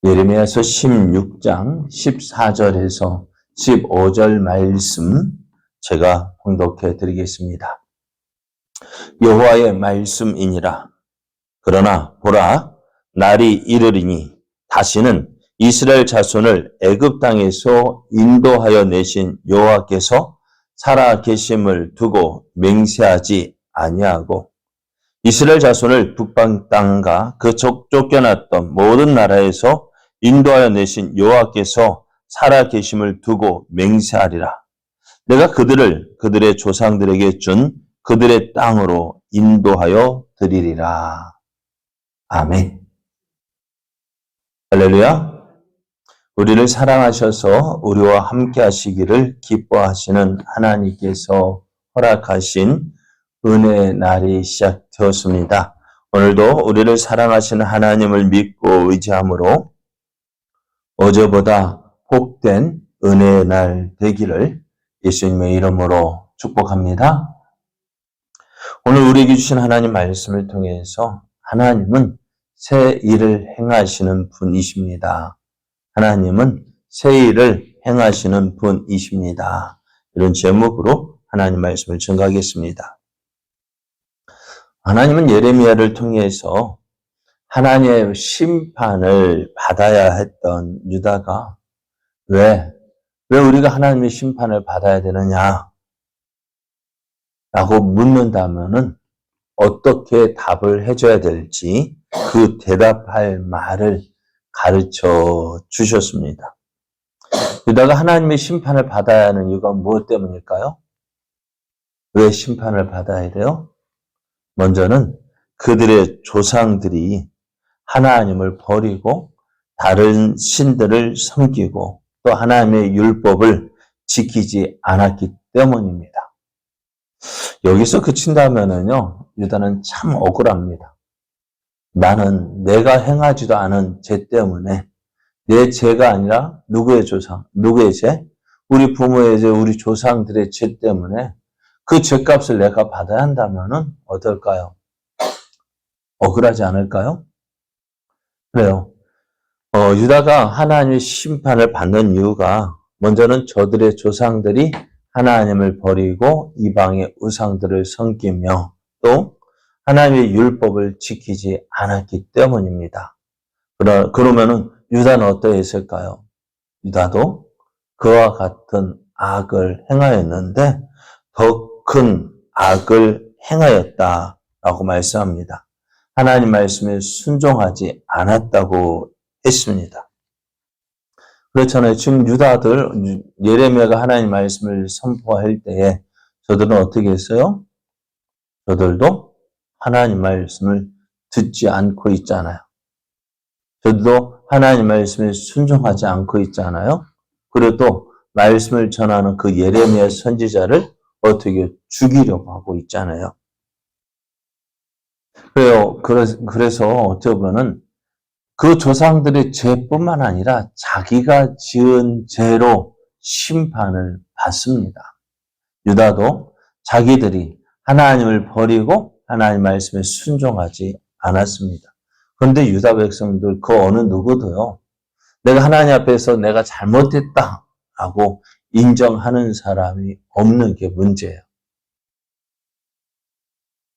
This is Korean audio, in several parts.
예레미야서 16장 14절에서 15절 말씀 제가 봉독해 드리겠습니다. 여호와의 말씀이니라. 그러나 보라, 날이 이르리니 다시는 이스라엘 자손을 애굽 땅에서 인도하여 내신 여호와께서 살아 계심을 두고 맹세하지 아니하고 이스라엘 자손을 북방 땅과 그 쫓겨났던 모든 나라에서 인도하여 내신 여호와께서 살아 계심을 두고 맹세하리라. 내가 그들을 그들의 조상들에게 준 그들의 땅으로 인도하여 드리리라. 아멘. 할렐루야. 우리를 사랑하셔서 우리와 함께 하시기를 기뻐하시는 하나님께서 허락하신 은혜의 날이 시작되었습니다. 오늘도 우리를 사랑하시는 하나님을 믿고 의지함으로 어제보다 복된 은혜의 날 되기를 예수님의 이름으로 축복합니다. 오늘 우리에게 주신 하나님 말씀을 통해서 하나님은 새 일을 행하시는 분이십니다. 하나님은 새 일을 행하시는 분이십니다. 이런 제목으로 하나님 말씀을 증거하겠습니다. 하나님은 예레미야를 통해서 하나님의 심판을 받아야 했던 유다가 왜 우리가 하나님의 심판을 받아야 되느냐? 라고 묻는다면은 어떻게 답을 해줘야 될지 그 대답할 말을 가르쳐 주셨습니다. 유다가 하나님의 심판을 받아야 하는 이유가 무엇 때문일까요? 왜 심판을 받아야 돼요? 먼저는 그들의 조상들이 하나님을 버리고 다른 신들을 섬기고 또 하나님의 율법을 지키지 않았기 때문입니다. 여기서 그친다면은요, 유다는 참 억울합니다. 나는 내가 행하지도 않은 죄 때문에 내 죄가 아니라 누구의 조상, 누구의 죄? 우리 부모의 죄, 우리 조상들의 죄 때문에 그 죄값을 내가 받아야 한다면은 어떨까요? 억울하지 않을까요? 그래요. 유다가 하나님의 심판을 받는 이유가 먼저는 저들의 조상들이 하나님을 버리고 이방의 우상들을 섬기며 또 하나님의 율법을 지키지 않았기 때문입니다. 그러면은 유다는 어떠했을까요? 유다도 그와 같은 악을 행하였는데 더 큰 악을 행하였다라고 말씀합니다. 하나님 말씀에 순종하지 않았다고 했습니다. 그렇잖아요. 지금 유다들 예레미야가 하나님 말씀을 선포할 때에 저들은 어떻게 했어요? 저들도 하나님 말씀을 듣지 않고 있잖아요. 저들도 하나님 말씀에 순종하지 않고 있잖아요. 그리고 또 말씀을 전하는 그 예레미야 선지자를 어떻게 죽이려고 하고 있잖아요. 그래서 어떻게 보면은 그 조상들의 죄뿐만 아니라 자기가 지은 죄로 심판을 받습니다. 유다도 자기들이 하나님을 버리고 하나님 말씀에 순종하지 않았습니다. 그런데 유다 백성들 그 어느 누구도요, 내가 하나님 앞에서 내가 잘못했다라고 인정하는 사람이 없는 게 문제예요.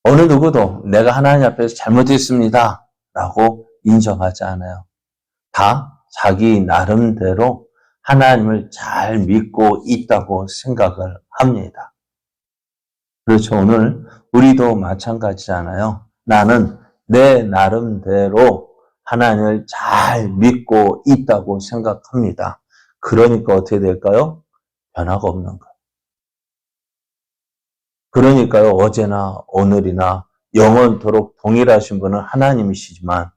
어느 누구도 내가 하나님 앞에서 잘못했습니다 라고 인정하지 않아요. 다 자기 나름대로 하나님을 잘 믿고 있다고 생각을 합니다. 그렇죠. 오늘 우리도 마찬가지잖아요. 나는 내 나름대로 하나님을 잘 믿고 있다고 생각합니다. 그러니까 어떻게 될까요? 변화가 없는 거예요. 그러니까요, 어제나 오늘이나 영원토록 동일하신 분은 하나님이시지만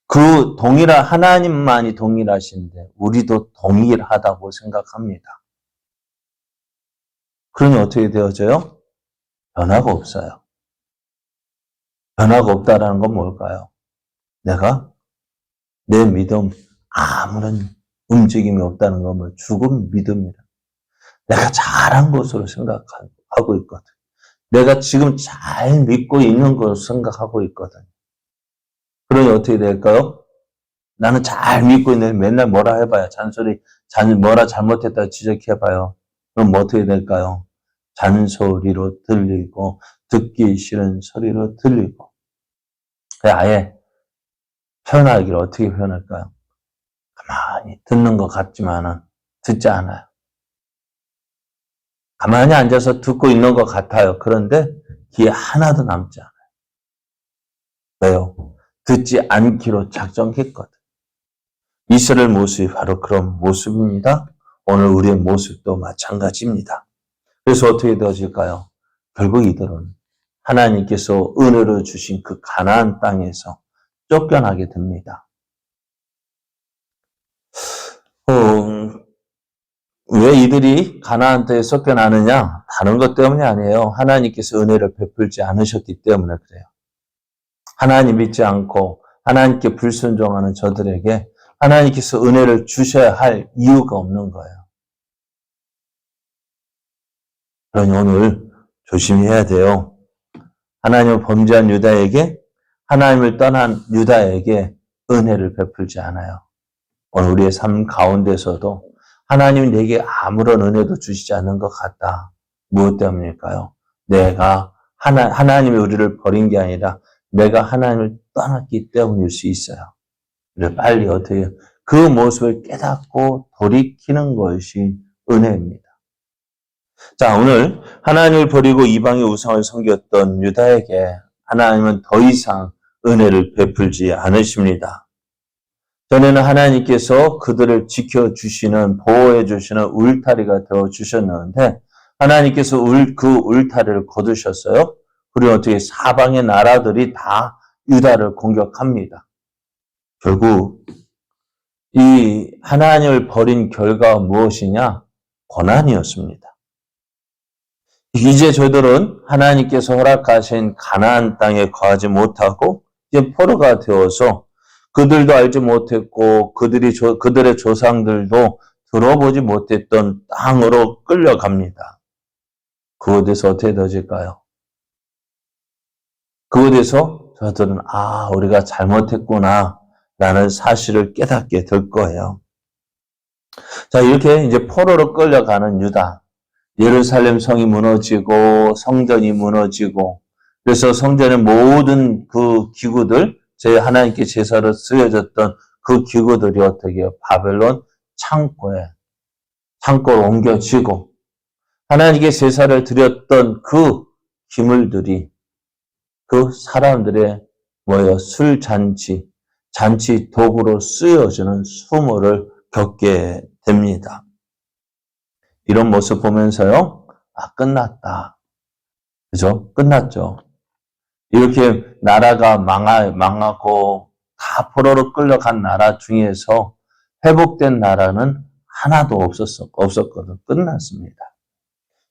그 하나님만이 동일하신데 우리도 동일하다고 생각합니다. 그러니 어떻게 되어져요? 변화가 없어요. 변화가 없다라는 건 뭘까요? 내가 내 믿음 아무런 움직임이 없다는 건 죽은 믿음이라. 내가 잘한 것으로 생각하고 있거든. 내가 지금 잘 믿고 있는 것으로 생각하고 있거든. 그러니 어떻게 될까요? 나는 잘 믿고 있는데 맨날 뭐라 해봐요. 뭐라 잘못했다 지적해봐요. 그럼 뭐 어떻게 될까요? 잔소리로 들리고 듣기 싫은 소리로 들리고. 아예 표현하기를 어떻게 표현할까요? 가만히 듣는 것 같지만은 듣지 않아요. 가만히 앉아서 듣고 있는 것 같아요. 그런데 귀에 하나도 남지 않아요. 왜요? 듣지 않기로 작정했거든. 이스라엘 모습이 바로 그런 모습입니다. 오늘 우리의 모습도 마찬가지입니다. 그래서 어떻게 되어질까요? 결국 이들은 하나님께서 은혜로 주신 그 가나안 땅에서 쫓겨나게 됩니다. 왜 이들이 가나안 땅에 쫓겨나느냐? 다른 것 때문이 아니에요. 하나님께서 은혜를 베풀지 않으셨기 때문에 그래요. 하나님 믿지 않고 하나님께 불순종하는 저들에게 하나님께서 은혜를 주셔야 할 이유가 없는 거예요. 그러니 오늘 조심히 해야 돼요. 하나님을 범죄한 유다에게, 하나님을 떠난 유다에게 은혜를 베풀지 않아요. 오늘 우리의 삶 가운데서도 하나님이 내게 아무런 은혜도 주시지 않는 것 같다. 무엇 때문일까요? 하나님이 우리를 버린 게 아니라 내가 하나님을 떠났기 때문일 수 있어요. 그래서 빨리 어떻게 그 모습을 깨닫고 돌이키는 것이 은혜입니다. 자, 오늘 하나님을 버리고 이방의 우상을 섬겼던 유다에게 하나님은 더 이상 은혜를 베풀지 않으십니다. 전에는 하나님께서 그들을 지켜주시는, 보호해주시는 울타리가 되어주셨는데 하나님께서 그 울타리를 거두셨어요. 그리고 어떻게 사방의 나라들이 다 유다를 공격합니다. 결국 이 하나님을 버린 결과가 무엇이냐? 고난이었습니다. 이제 저들은 하나님께서 허락하신 가나안 땅에 거하지 못하고 이제 포로가 되어서 그들도 알지 못했고 그들의 조상들도 들어보지 못했던 땅으로 끌려갑니다. 그곳에서 어떻게 되어질까요? 그곳에서 저들은 우리가 잘못했구나 라는 사실을 깨닫게 될 거예요. 자, 이렇게 이제 포로로 끌려가는 유다. 예루살렘 성이 무너지고 성전이 무너지고 그래서 성전의 모든 그 기구들, 제 하나님께 제사로 쓰여졌던 그 기구들이 어떻게 해요? 바벨론 창고로 옮겨지고 하나님께 제사를 드렸던 그 기물들이 그 사람들의 술잔치, 잔치 도구로 쓰여지는 수모를 겪게 됩니다. 이런 모습 보면서요, 끝났다. 그죠? 끝났죠. 이렇게 나라가 망하고 다 포로로 끌려간 나라 중에서 회복된 나라는 하나도 없었거든. 끝났습니다.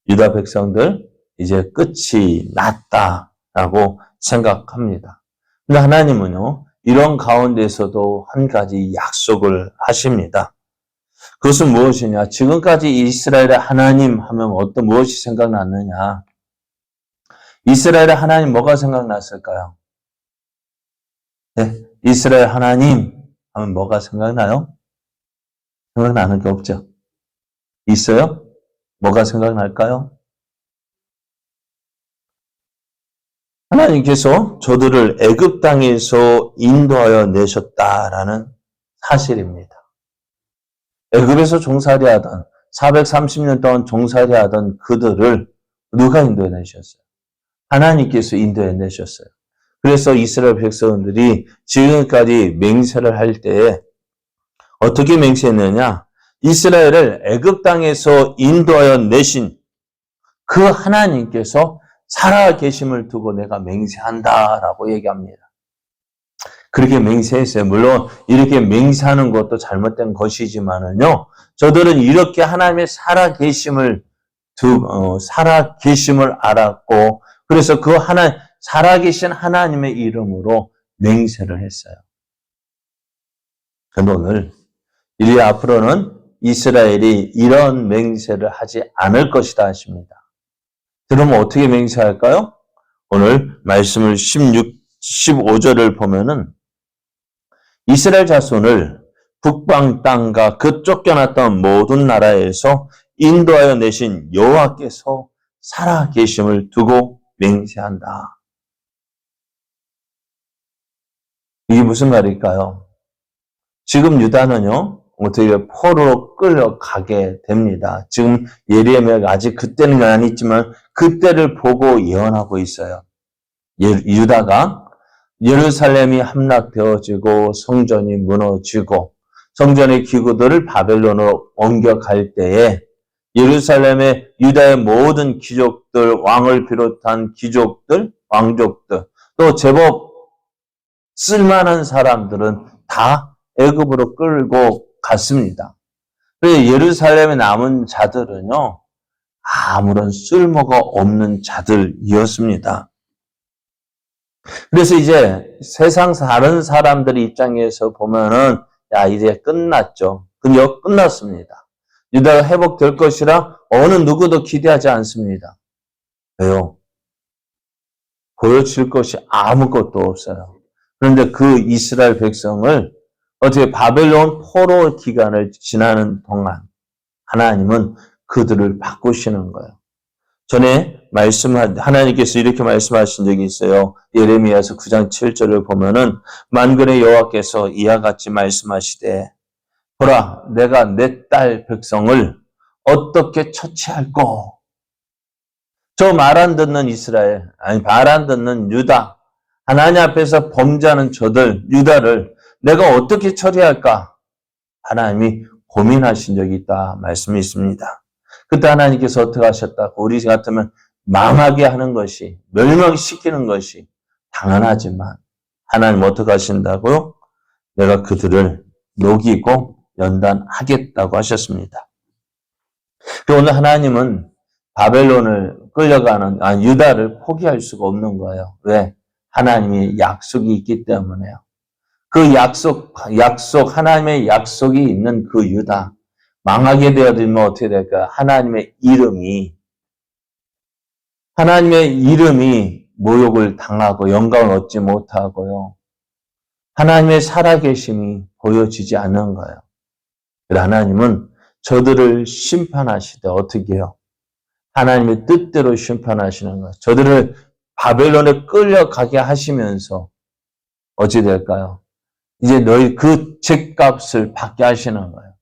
유다 백성들 이제 끝이 났다라고 생각합니다. 근데 하나님은요, 이런 가운데서도 한 가지 약속을 하십니다. 그것은 무엇이냐? 지금까지 이스라엘의 하나님 하면 무엇이 생각났느냐? 이스라엘의 하나님 뭐가 생각났을까요? 네, 이스라엘 하나님 하면 뭐가 생각나요? 생각나는 게 없죠. 있어요? 뭐가 생각날까요? 하나님께서 저들을 애굽 땅에서 인도하여 내셨다라는 사실입니다. 애굽에서 종살이하던 430년 동안 종살이하던 그들을 누가 인도해 내셨어요? 하나님께서 인도해 내셨어요. 그래서 이스라엘 백성들이 지금까지 맹세를 할 때에 어떻게 맹세했느냐? 이스라엘을 애굽 땅에서 인도하여 내신 그 하나님께서 살아계심을 두고 내가 맹세한다라고 얘기합니다. 그렇게 맹세했어요. 물론 이렇게 맹세하는 것도 잘못된 것이지만은요. 저들은 이렇게 하나님의 살아계심을 알았고 그래서 그 살아계신 하나님의 이름으로 맹세를 했어요. 그런데 오늘 이 앞으로는 이스라엘이 이런 맹세를 하지 않을 것이다 하십니다. 그러면 어떻게 맹세할까요? 오늘 말씀을 15절을 보면은 이스라엘 자손을 북방 땅과 그 쫓겨났던 모든 나라에서 인도하여 내신 여호와께서 살아 계심을 두고 맹세한다. 이게 무슨 말일까요? 지금 유다는요, 어떻게 포로로 끌려가게 됩니다. 지금 예레미야가 아직 그때는 아니지만 그때를 보고 예언하고 있어요. 유다가 예루살렘이 함락되어지고 성전이 무너지고 성전의 기구들을 바벨론으로 옮겨갈 때에 예루살렘의 유다의 모든 귀족들, 왕을 비롯한 귀족들, 왕족들, 또 제법 쓸만한 사람들은 다 애굽으로 끌고 갔습니다. 그래서 예루살렘에 남은 자들은요, 아무런 쓸모가 없는 자들이었습니다. 그래서 이제 세상 다른 사람들 입장에서 보면은, 야, 이제 끝났죠. 근데 끝났습니다. 유다가 회복될 것이라 어느 누구도 기대하지 않습니다. 왜요? 보여줄 것이 아무것도 없어요. 그런데 그 이스라엘 백성을 어떻게 바벨론 포로 기간을 지나는 동안 하나님은 그들을 바꾸시는 거예요. 전에 하나님께서 이렇게 말씀하신 적이 있어요. 예레미야서 9장 7절을 보면은 만군의 여호와께서 이와 같이 말씀하시되 보라 내가 내 딸 백성을 어떻게 처치할꼬. 저 말 안 듣는 이스라엘, 말 안 듣는 유다, 하나님 앞에서 범죄하는 저들, 유다를 내가 어떻게 처리할까? 하나님이 고민하신 적이 있다 말씀이 있습니다. 그때 하나님께서 어떻게 하셨다고? 우리 같으면 망하게 하는 것이, 멸망시키는 것이 당연하지만 하나님 어떻게 하신다고요? 내가 그들을 녹이고 연단하겠다고 하셨습니다. 오늘 하나님은 바벨론을 끌려가는 유다를 포기할 수가 없는 거예요. 왜? 하나님의 약속이 있기 때문에요. 그 약속, 하나님의 약속이 있는 그 유다, 망하게 되어들면 어떻게 될까요? 하나님의 이름이 모욕을 당하고 영광을 얻지 못하고요. 하나님의 살아계심이 보여지지 않는 거예요. 하나님은 저들을 심판하시되 어떻게 해요? 하나님의 뜻대로 심판하시는 거예요. 저들을 바벨론에 끌려가게 하시면서 어찌 될까요? 이제 너희 그 죄값을 받게 하시는 거예요.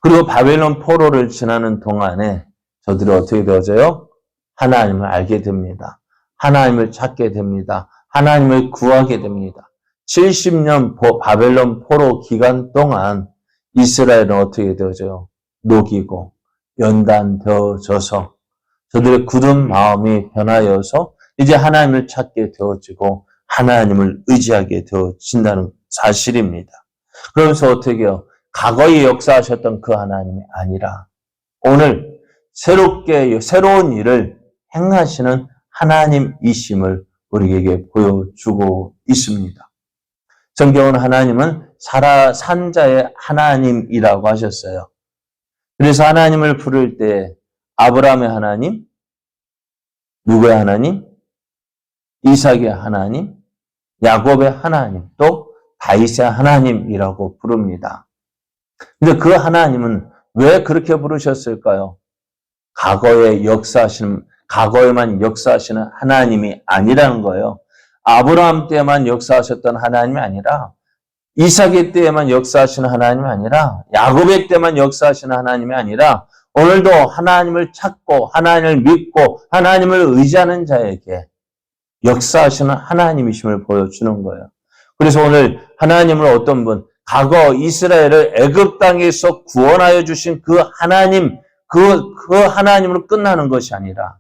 그리고 바벨론 포로를 지나는 동안에 저들이 어떻게 되어져요? 하나님을 알게 됩니다. 하나님을 찾게 됩니다. 하나님을 구하게 됩니다. 70년 바벨론 포로 기간 동안 이스라엘은 어떻게 되어져요? 녹이고 연단되어져서 저들의 굳은 마음이 변하여서 이제 하나님을 찾게 되어지고 하나님을 의지하게 되어진다는 사실입니다. 그러면서 어떻게 해요? 과거에 역사하셨던 그 하나님이 아니라 오늘 새로운 일을 행하시는 하나님이심을 우리에게 보여주고 있습니다. 성경은 하나님은 산자의 하나님이라고 하셨어요. 그래서 하나님을 부를 때 아브라함의 하나님, 누구의 하나님? 이삭의 하나님, 야곱의 하나님, 또 다윗의 하나님이라고 부릅니다. 근데 그 하나님은 왜 그렇게 부르셨을까요? 과거에만 역사하시는 하나님이 아니라는 거예요. 아브라함 때만 역사하셨던 하나님이 아니라 이삭의 때에만 역사하시는 하나님이 아니라 야곱의 때만 역사하시는 하나님이 아니라 오늘도 하나님을 찾고 하나님을 믿고 하나님을 의지하는 자에게 역사하시는 하나님이심을 보여주는 거예요. 그래서 오늘 하나님을 어떤 분, 과거 이스라엘을 애굽 땅에서 구원하여 주신 그 하나님, 그 하나님으로 끝나는 것이 아니라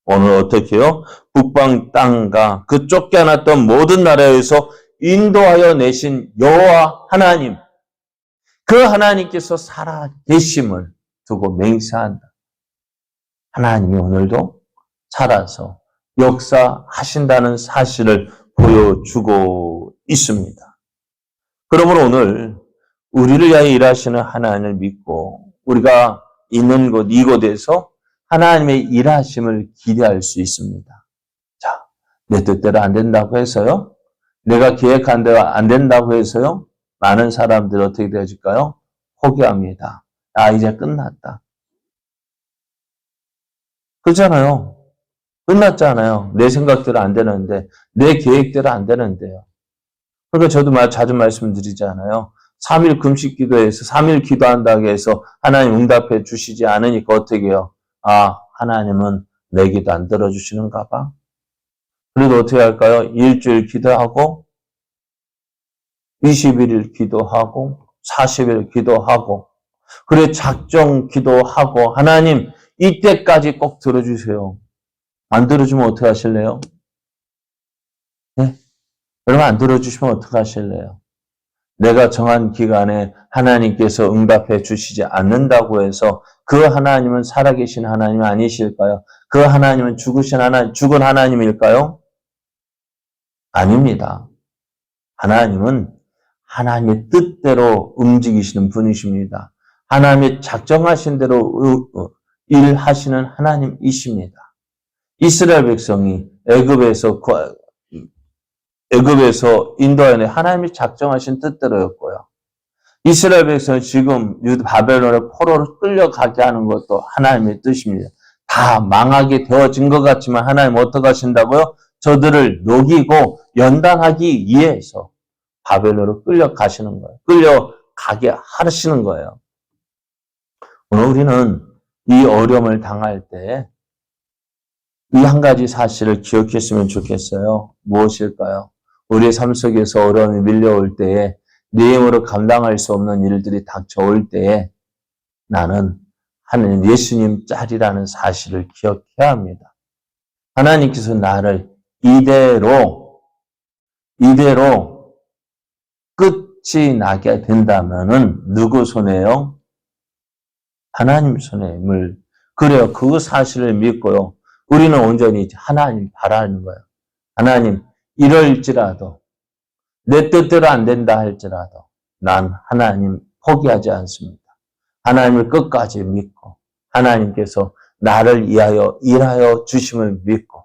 오늘 어떻게 해요? 북방 땅과 그 쫓겨났던 모든 나라에서 인도하여 내신 여호와 하나님, 그 하나님께서 살아 계심을 두고 맹세한다. 하나님이 오늘도 살아서 역사하신다는 사실을 보여주고 있습니다. 그러므로 오늘 우리를 위하여 일하시는 하나님을 믿고 우리가 있는 이곳에서 하나님의 일하심을 기대할 수 있습니다. 자, 내 뜻대로 안 된다고 해서요. 내가 계획한 대로 안 된다고 해서요. 많은 사람들이 어떻게 되어질까요? 포기합니다. 아, 이제 끝났다. 그렇잖아요. 끝났잖아요. 내 생각대로 안 되는데, 내 계획대로 안 되는데요. 그러니까 저도 자주 말씀드리잖아요. 3일 금식 기도해서 3일 기도한다고 해서 하나님 응답해 주시지 않으니까 어떻게 해요? 아, 하나님은 내 기도 안 들어주시는가 봐. 그래도 어떻게 할까요? 일주일 기도하고 21일 기도하고 40일 기도하고 그래 작정 기도하고 하나님 이때까지 꼭 들어주세요. 안 들어주면 어떻게 하실래요? 네? 여러분 안 들어주시면 어떻게 하실래요? 내가 정한 기간에 하나님께서 응답해 주시지 않는다고 해서 그 하나님은 살아계신 하나님 아니실까요? 그 하나님은 죽은 하나님일까요? 아닙니다. 하나님은 하나님의 뜻대로 움직이시는 분이십니다. 하나님의 작정하신 대로 일하시는 하나님이십니다. 이스라엘 백성이 애굽에서 인도하여 하나님이 작정하신 뜻대로였고요. 이스라엘 백성은 지금 바벨론의 포로로 끌려가게 하는 것도 하나님의 뜻입니다. 다 망하게 되어진 것 같지만 하나님 어떻게 하신다고요? 저들을 녹이고 연단하기 위해서 바벨론으로 끌려가시는 거예요. 끌려가게 하시는 거예요. 오늘 우리는 이 어려움을 당할 때 이 한 가지 사실을 기억했으면 좋겠어요. 무엇일까요? 우리의 삶 속에서 어려움이 밀려올 때에 내 힘으로 감당할 수 없는 일들이 닥쳐올 때에 나는 하나님 예수님 짤이라는 사실을 기억해야 합니다. 하나님께서 나를 이대로 끝이 나게 된다면은 누구 손에요? 하나님 손에 그래요. 그 사실을 믿고요. 우리는 온전히 하나님 바라는 거예요. 하나님 이럴지라도 내 뜻대로 안 된다 할지라도 난 하나님 포기하지 않습니다. 하나님을 끝까지 믿고 하나님께서 나를 위하여 일하여 주심을 믿고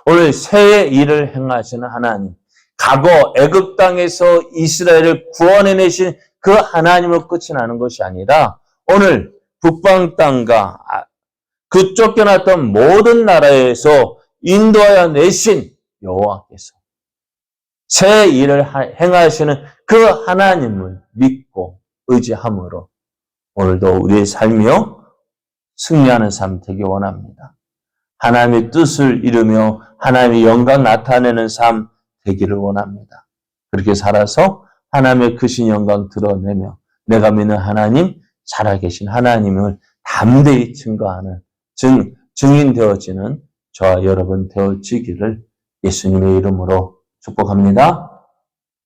오늘 새의 일을 행하시는 하나님 과거 애굽 땅에서 이스라엘을 구원해내신 그 하나님을 끝이 나는 것이 아니라 오늘 북방 땅과 그 쫓겨났던 모든 나라에서 인도하여 내신 여호와께서 새 일을 행하시는 그 하나님을 믿고 의지함으로 오늘도 우리의 삶이요 승리하는 삶 되기 원합니다. 하나님의 뜻을 이루며 하나님의 영광 나타내는 삶 되기를 원합니다. 그렇게 살아서 하나님의 크신 영광 드러내며 내가 믿는 하나님, 살아계신 하나님을 담대히 증거하는 증인 되어지는 저와 여러분 되어지기를 예수님의 이름으로 축복합니다.